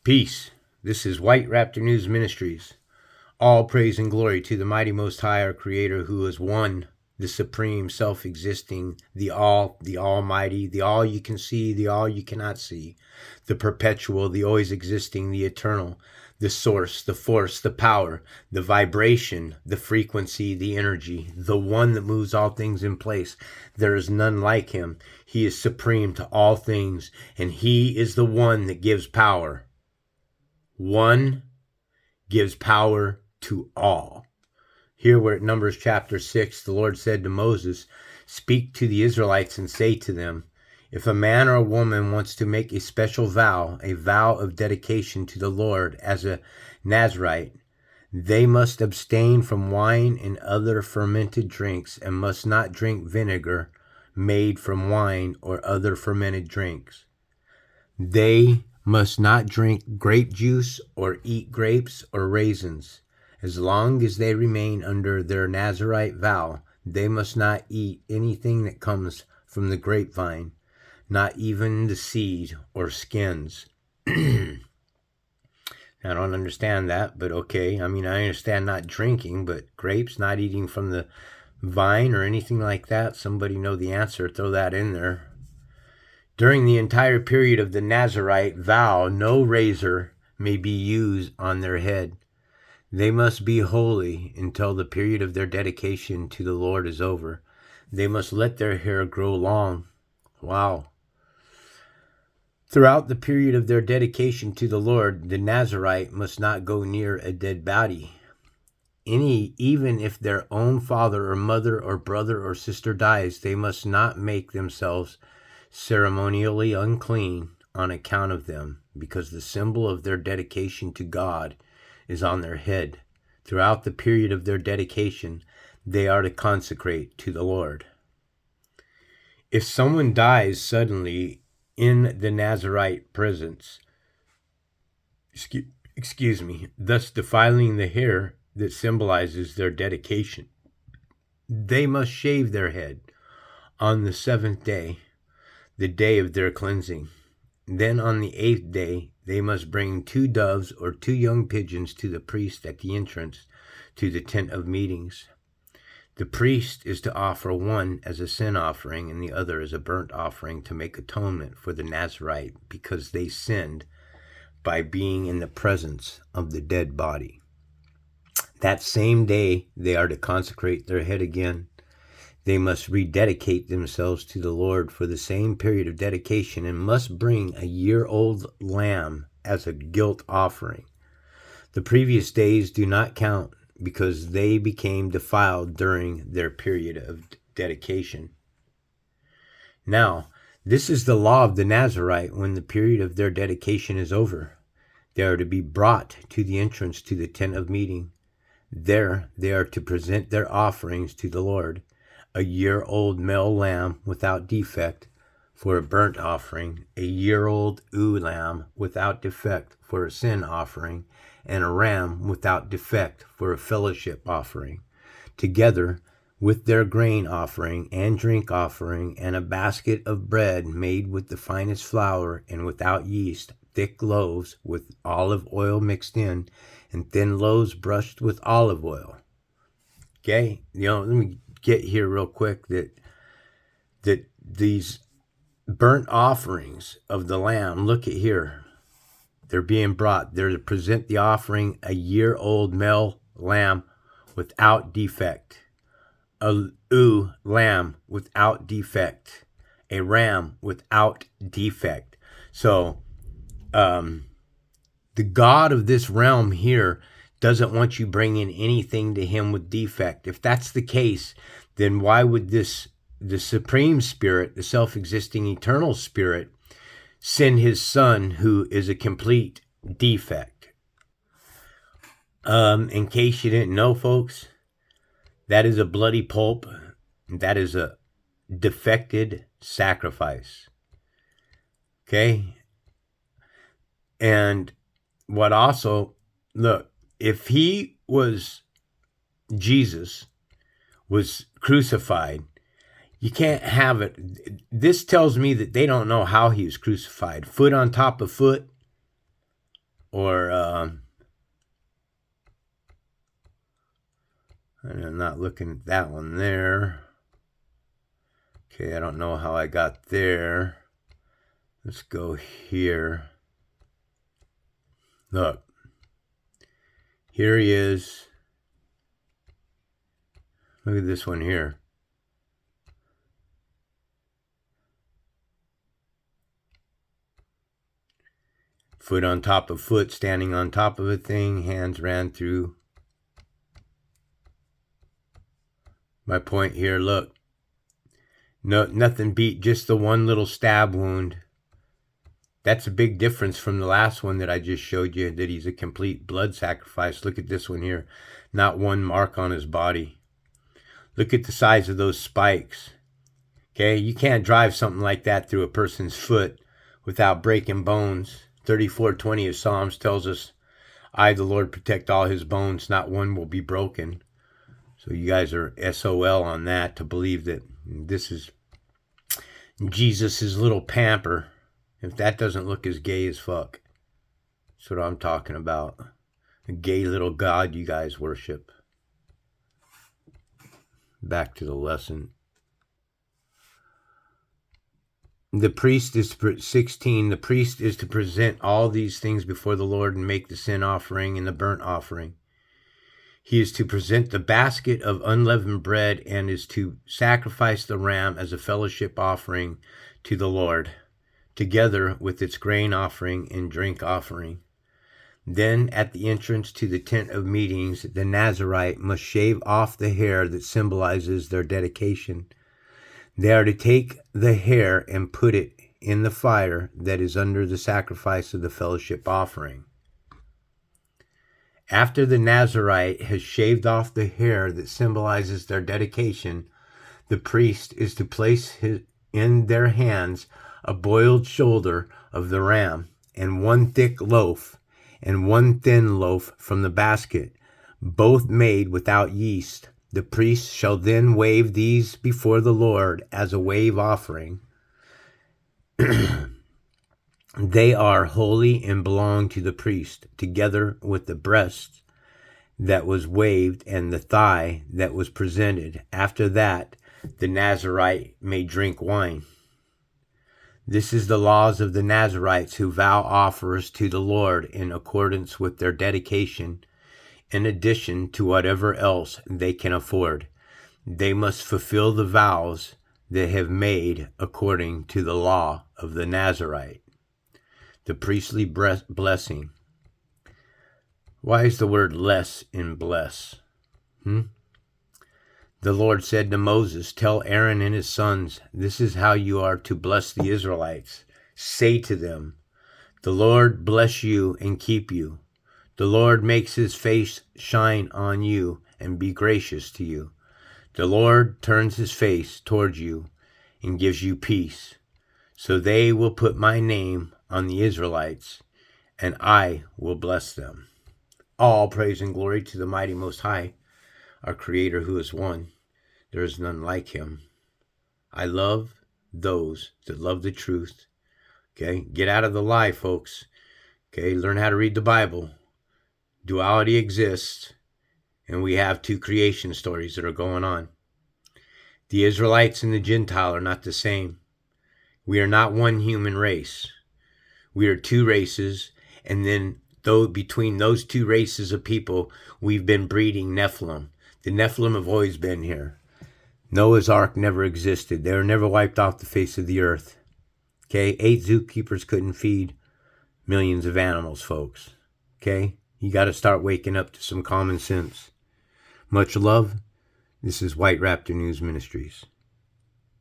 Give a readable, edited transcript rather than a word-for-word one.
Peace. This is White Raptor News Ministries. All praise and glory to the mighty Most High, our Creator, who is one, the supreme, self-existing, the Almighty, the all you can see, the all you cannot see, the perpetual, the always existing, the eternal, the source, the force, the power, the vibration, the frequency, the energy, the one that moves all things in place. There is none like him. He is supreme to all things, and he is the one that gives power. One gives power to all. Here we're at Numbers chapter 6. The Lord said to Moses, "Speak to the Israelites and say to them, if a man or a woman wants to make a special vow, a vow of dedication to the Lord as a Nazarite, they must abstain from wine and other fermented drinks and must not drink vinegar made from wine or other fermented drinks. They must not drink grape juice or eat grapes or raisins. As long as they remain under their Nazarite vow, they must not eat anything that comes from the grapevine, not even the seed or skins." I don't understand that, but okay. I understand not drinking, but grapes, not eating from the vine or anything like that. Somebody know the answer, throw that in there. During the entire period of the Nazarite vow, no razor may be used on their head. They must be holy until the period of their dedication to the Lord is over. They must let their hair grow long. Wow. Throughout the period of their dedication to the Lord, the Nazarite must not go near a dead body. Even if their own father or mother or brother or sister dies, they must not make themselves ceremonially unclean on account of them, because the symbol of their dedication to God is on their head. Throughout the period of their dedication, they are to consecrate to the Lord. If someone dies suddenly in the Nazarite presence, thus defiling the hair that symbolizes their dedication, they must shave their head on the 7th day, the day of their cleansing. Then on the 8th day, they must bring 2 doves or 2 young pigeons to the priest at the entrance to the tent of meetings. The priest is to offer one as a sin offering and the other as a burnt offering to make atonement for the Nazarite, because they sinned by being in the presence of the dead body. That same day, they are to consecrate their head again. They must rededicate themselves to the Lord for the same period of dedication and must bring a year-old lamb as a guilt offering. The previous days do not count because they became defiled during their period of dedication. Now, this is the law of the Nazarite when the period of their dedication is over. They are to be brought to the entrance to the tent of meeting. There they are to present their offerings to the Lord: a year-old male lamb without defect for a burnt offering, a year-old ewe lamb without defect for a sin offering, and a ram without defect for a fellowship offering, together with their grain offering and drink offering, and a basket of bread made with the finest flour and without yeast, thick loaves with olive oil mixed in, and thin loaves brushed with olive oil. Okay, let me get here real quick that these burnt offerings of the lamb, look at here, they're being brought. They're to present the offering: a year-old male lamb without defect, a ewe lamb without defect, a ram without defect. So the God of this realm here doesn't want you bringing anything to him with defect. If that's the case, then why would the Supreme Spirit, the self-existing eternal Spirit, send his Son, who is a complete defect? In case you didn't know, folks, that is a bloody pulp. That is a defected sacrifice. Okay? And what also, look, if Jesus was crucified, you can't have it. This tells me that they don't know how he was crucified. Foot on top of foot. or I'm not looking at that one there. Okay, I don't know how I got there. Let's go here. Look, here he is. Look at this one here. Foot on top of foot, standing on top of a thing, hands ran through. My point here, look. No, nothing beat just the one little stab wound. That's a big difference from the last one that I just showed you, that he's a complete blood sacrifice. Look at this one here. Not one mark on his body. Look at the size of those spikes. Okay, you can't drive something like that through a person's foot without breaking bones. 34:20 of Psalms tells us, I, the Lord, protect all his bones. Not one will be broken. So you guys are SOL on that, to believe that this is Jesus' little pamper. If that doesn't look as gay as fuck. That's what I'm talking about. A gay little god you guys worship. Back to the lesson. The priest is 16. The priest is to present all these things before the Lord and make the sin offering and the burnt offering. He is to present the basket of unleavened bread and is to sacrifice the ram as a fellowship offering to the Lord, together with its grain offering and drink offering. Then at the entrance to the tent of meetings, the Nazarite must shave off the hair that symbolizes their dedication. They are to take the hair and put it in the fire that is under the sacrifice of the fellowship offering. After the Nazarite has shaved off the hair that symbolizes their dedication, the priest is to place in their hands a boiled shoulder of the ram, and one thick loaf, and one thin loaf from the basket, both made without yeast. The priest shall then wave these before the Lord as a wave offering. They are holy and belong to the priest, together with the breast that was waved and the thigh that was presented. After that, the Nazarite may drink wine. This is the laws of the Nazarites who vow offers to the Lord in accordance with their dedication, in addition to whatever else they can afford. They must fulfill the vows they have made according to the law of the Nazarite. The priestly blessing. Why is the word less in bless? The Lord said to Moses, tell Aaron and his sons, this is how you are to bless the Israelites. Say to them, the Lord bless you and keep you. The Lord makes his face shine on you and be gracious to you. The Lord turns his face towards you and gives you peace. So they will put my name on the Israelites, and I will bless them. All praise and glory to the mighty Most High, our Creator who is one. There is none like him. I love those that love the truth. Okay, get out of the lie, folks. Okay, learn how to read the Bible. Duality exists, and we have two creation stories that are going on. The Israelites and the Gentile are not the same. We are not one human race. We are two races, and then between those two races of people, we've been breeding Nephilim. The Nephilim have always been here. Noah's Ark never existed. They were never wiped off the face of the earth. Okay, 8 zookeepers couldn't feed millions of animals, folks. Okay, you got to start waking up to some common sense. Much love. This is White Raptor News Ministries.